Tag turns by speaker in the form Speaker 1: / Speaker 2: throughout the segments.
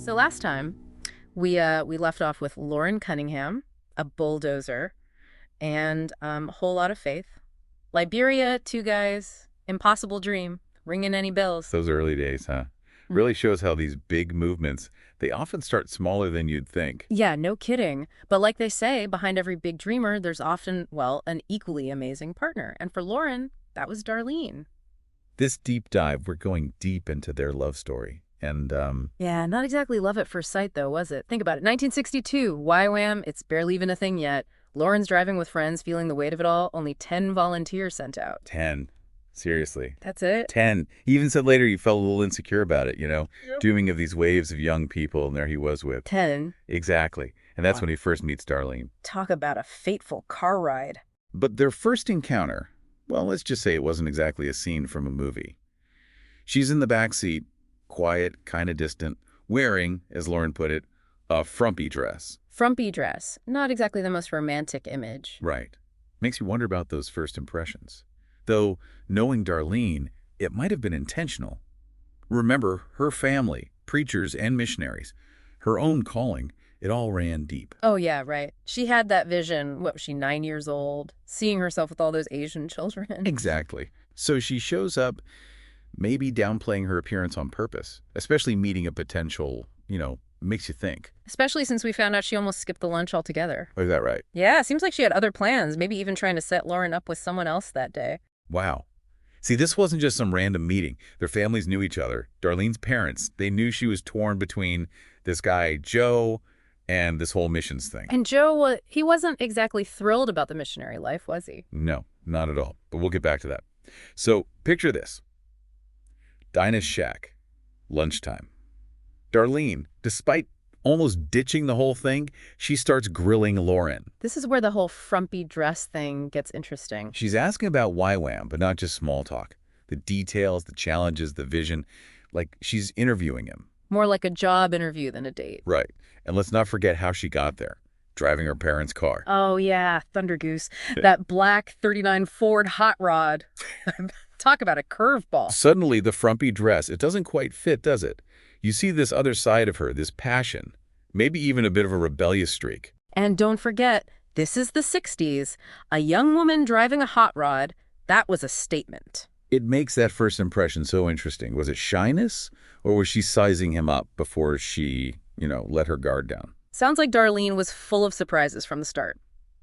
Speaker 1: So last time we left off with Loren Cunningham, a bulldozer, and a whole lot of faith. Liberia, two guys, impossible dream, ringing any bells.
Speaker 2: Those early days, huh? Really shows how these big movements, they often start smaller than you'd think.
Speaker 1: Yeah, no kidding. But like they say, behind every big dreamer, there's often, well, an equally amazing partner. And for Loren, that was Darlene.
Speaker 2: This deep dive, we're going deep into their love story. And,
Speaker 1: Yeah, not exactly love at first sight, though, was it? Think about it. 1962, YWAM, it's barely even a thing yet. Loren's driving with friends, feeling the weight of it all. Only 10 volunteers sent out.
Speaker 2: 10. Seriously.
Speaker 1: That's it?
Speaker 2: 10. He even said later he felt a little insecure about it, dreaming of these waves of young people, and there he was with.
Speaker 1: 10.
Speaker 2: Exactly. And that's when he first meets Darlene.
Speaker 1: Talk about a fateful car ride.
Speaker 2: But their first encounter, well, let's just say it wasn't exactly a scene from a movie. She's in the back seat, quiet, kind of distant, wearing, as Loren put it, a frumpy dress.
Speaker 1: Frumpy dress. Not exactly the most romantic image.
Speaker 2: Right. Makes you wonder about those first impressions. Though, knowing Darlene, it might have been intentional. Remember, her family, preachers and missionaries, her own calling, it all ran deep.
Speaker 1: Oh, yeah, right. She had that vision, what was she, 9 years old, seeing herself with all those Asian children.
Speaker 2: Exactly. So she shows up, maybe downplaying her appearance on purpose, especially meeting a potential, makes you think.
Speaker 1: Especially since we found out she almost skipped the lunch altogether.
Speaker 2: Oh, is that right?
Speaker 1: Yeah, seems like she had other plans, maybe even trying to set Loren up with someone else that day.
Speaker 2: Wow. See, this wasn't just some random meeting. Their families knew each other. Darlene's parents, they knew she was torn between this guy, Joe, and this whole missions thing.
Speaker 1: And Joe, he wasn't exactly thrilled about the missionary life, was he?
Speaker 2: No, not at all. But we'll get back to that. So picture this. Dinah's shack. Lunchtime. Darlene, despite almost ditching the whole thing, she starts grilling Loren.
Speaker 1: This is where the whole frumpy dress thing gets interesting.
Speaker 2: She's asking about YWAM, but not just small talk. The details, the challenges, the vision, like she's interviewing him.
Speaker 1: More like a job interview than a date.
Speaker 2: Right. And let's not forget how she got there, driving her parents' car.
Speaker 1: Oh, yeah, Thunder Goose. That black 39 Ford hot rod. Talk about a curveball.
Speaker 2: Suddenly, the frumpy dress, it doesn't quite fit, does it? You see this other side of her, this passion, maybe even a bit of a rebellious streak.
Speaker 1: And don't forget, this is the 60s. A young woman driving a hot rod, that was a statement.
Speaker 2: It makes that first impression so interesting. Was it shyness, or was she sizing him up before she, let her guard down?
Speaker 1: Sounds like Darlene was full of surprises from the start.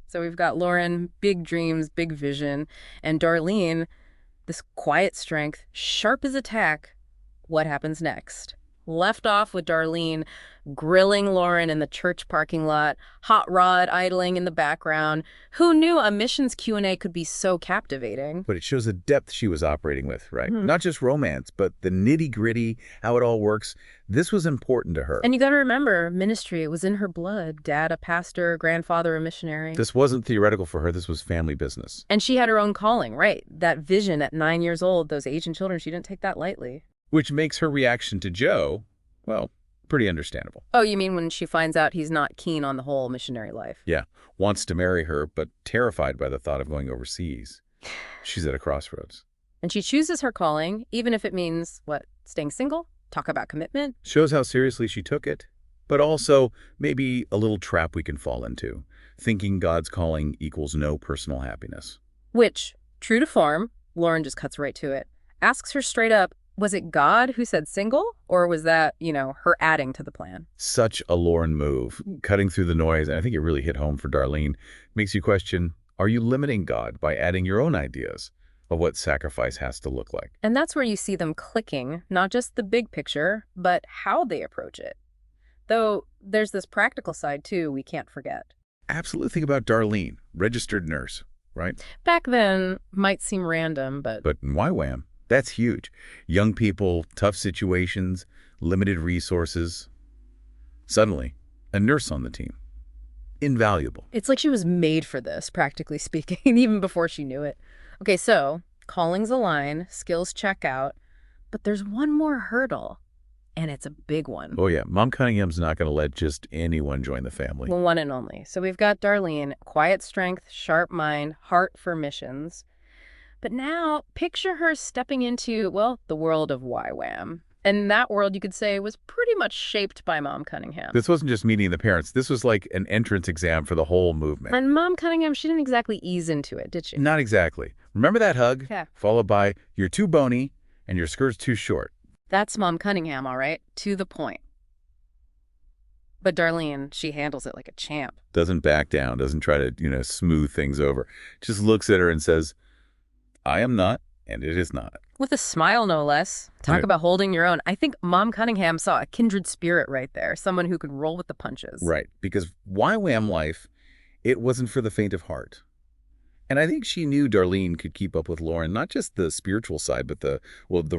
Speaker 1: So we've got Loren, big dreams, big vision, and Darlene, this quiet strength, sharp as a tack. What happens next? Left off with Darlene grilling Loren in the church parking lot, hot rod idling in the background. Who knew a missions Q&A could be so captivating?
Speaker 2: But it shows the depth she was operating with, right? Not just romance, but the nitty-gritty, how it all works. This was important to her.
Speaker 1: And you got to remember, ministry, it was in her blood. Dad, a pastor, grandfather, a missionary.
Speaker 2: This wasn't theoretical for her. This was family business.
Speaker 1: And she had her own calling, right? That vision at 9 years old, those Asian children, she didn't take that lightly.
Speaker 2: Which makes her reaction to Joe, well, pretty understandable.
Speaker 1: Oh, you mean when she finds out he's not keen on the whole missionary life?
Speaker 2: Yeah, wants to marry her, but terrified by the thought of going overseas. She's at a crossroads.
Speaker 1: And she chooses her calling, even if it means, what, staying single? Talk about commitment?
Speaker 2: Shows how seriously she took it, but also maybe a little trap we can fall into, thinking God's calling equals no personal happiness.
Speaker 1: Which, true to form, Loren just cuts right to it. Asks her straight up, was it God who said single, or was that, her adding to the plan?
Speaker 2: Such a Loren move, cutting through the noise, and I think it really hit home for Darlene. Makes you question, are you limiting God by adding your own ideas of what sacrifice has to look like?
Speaker 1: And that's where you see them clicking, not just the big picture, but how they approach it. Though there's this practical side, too, we can't forget.
Speaker 2: Absolutely. Think about Darlene, registered nurse, right?
Speaker 1: Back then, might seem random, but...
Speaker 2: But in YWAM, that's huge. Young people, tough situations, limited resources. Suddenly, a nurse on the team. Invaluable.
Speaker 1: It's like she was made for this, practically speaking, even before she knew it. Okay, so calling's a line, skills check out, but there's one more hurdle, and it's a big one.
Speaker 2: Oh yeah, Mom Cunningham's not going to let just anyone join the family.
Speaker 1: Well, one and only. So we've got Darlene, quiet strength, sharp mind, heart for missions. But now, picture her stepping into, well, the world of YWAM. And that world, you could say, was pretty much shaped by Mom Cunningham.
Speaker 2: This wasn't just meeting the parents. This was like an entrance exam for the whole movement.
Speaker 1: And Mom Cunningham, she didn't exactly ease into it, did she?
Speaker 2: Not exactly. Remember that hug?
Speaker 1: Yeah.
Speaker 2: Followed by, you're too bony and your skirt's too short.
Speaker 1: That's Mom Cunningham, all right? To the point. But Darlene, she handles it like a champ.
Speaker 2: Doesn't back down, doesn't try to, smooth things over. Just looks at her and says, I am not, and it is not.
Speaker 1: With a smile, no less. Talk
Speaker 2: Right.
Speaker 1: about holding your own. I think Mom Cunningham saw a kindred spirit right there, someone who could roll with the punches.
Speaker 2: Right, because YWAM life, it wasn't for the faint of heart. And I think she knew Darlene could keep up with Loren, not just the spiritual side, but the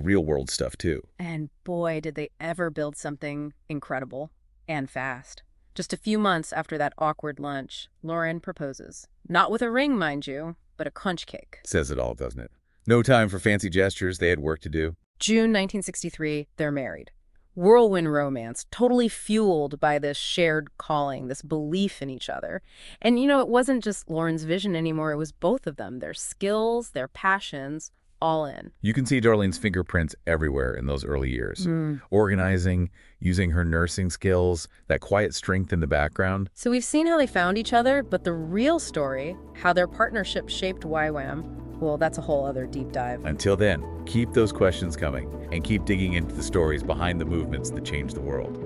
Speaker 2: real world stuff too.
Speaker 1: And boy, did they ever build something incredible and fast. Just a few months after that awkward lunch, Loren proposes. Not with a ring, mind you, but a conch cake.
Speaker 2: Says it all, doesn't it? No time for fancy gestures. They had work to do.
Speaker 1: June 1963, they're married. Whirlwind romance, totally fueled by this shared calling, this belief in each other. And it wasn't just Loren's vision anymore, it was both of them, their skills, their passions, all in.
Speaker 2: You can see Darlene's fingerprints everywhere in those early years. Organizing, using her nursing skills, that quiet strength in the background.
Speaker 1: So we've seen how they found each other, but the real story, how their partnership shaped YWAM, well, that's a whole other deep dive.
Speaker 2: Until then, keep those questions coming and keep digging into the stories behind the movements that changed the world.